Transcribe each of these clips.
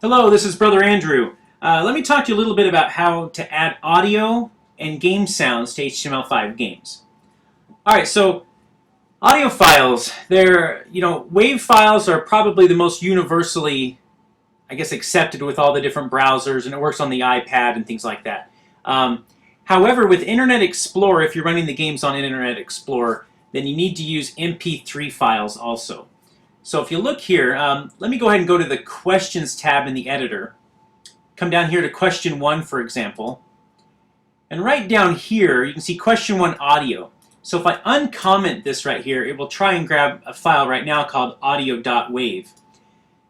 Hello, this is Brother Andrew. Let me talk to you a little bit about how to add audio and game sounds to HTML5 games. Alright, so audio files, WAV files are probably the most universally, accepted with all the different browsers, and it works on the iPad and things like that. However, with Internet Explorer, if you're running the games on Internet Explorer, then you need to use MP3 files also. So if you look here, let me go ahead and go to the Questions tab in the editor. Come down here to Question 1, for example. And right down here, you can see Question 1 Audio. So if I uncomment this right here, it will try and grab a file right now called audio.wav.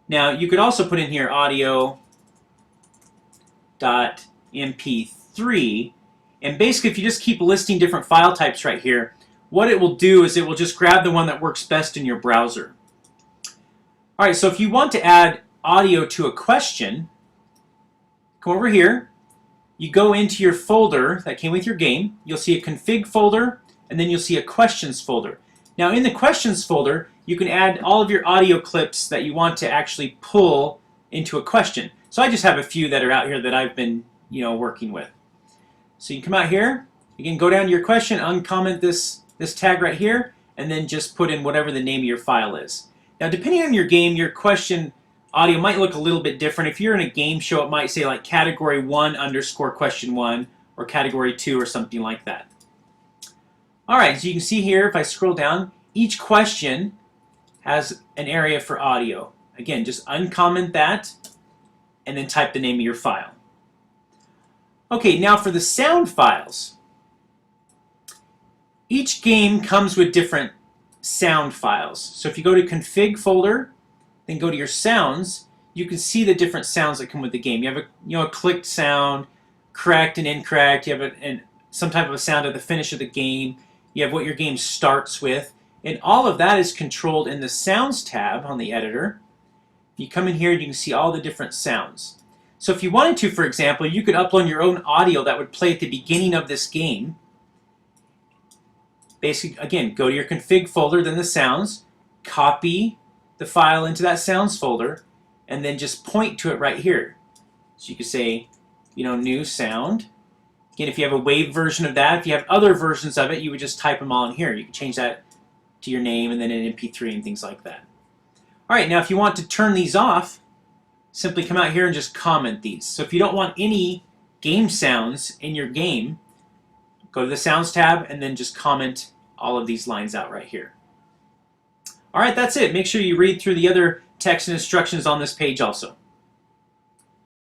Now, you could also put in here audio.mp3. And basically, if you just keep listing different file types right here, what it will do is it will just grab the one that works best in your browser. Alright, so if you want to add audio to a question, come over here, you go into your folder that came with your game, you'll see a config folder, and then you'll see a questions folder. Now in the questions folder, you can add all of your audio clips that you want to actually pull into a question. So I just have a few that are out here that I've been working with. So you come out here, again go down to your question, uncomment this tag right here, and then just put in whatever the name of your file is. Now, depending on your game, your question audio might look a little bit different. If you're in a game show, it might say like category 1 underscore question 1 or category 2 or something like that. Alright, so you can see here, if I scroll down, each question has an area for audio. Again, just uncomment that and then type the name of your file. Okay, now for the sound files. Each game comes with different sound files. So if you go to config folder, then go to your sounds, you can see the different sounds that come with the game. You have a clicked sound, correct and incorrect. You have some type of a sound at the finish of the game. You have what your game starts with, and all of that is controlled in the Sounds tab on the editor. You come in here, you can see all the different sounds. So if you wanted to, for example, you could upload your own audio that would play at the beginning of this game. Basically, again, go to your config folder, then the sounds, copy the file into that sounds folder, and then just point to it right here. So you could say, new sound. Again, if you have a WAV version of that, if you have other versions of it, you would just type them all in here. You can change that to your name and then an MP3 and things like that. All right, now if you want to turn these off, simply come out here and just comment these. So if you don't want any game sounds in your game, go to the Sounds tab and then just comment all of these lines out right here. Alright, that's it. Make sure you read through the other text and instructions on this page also.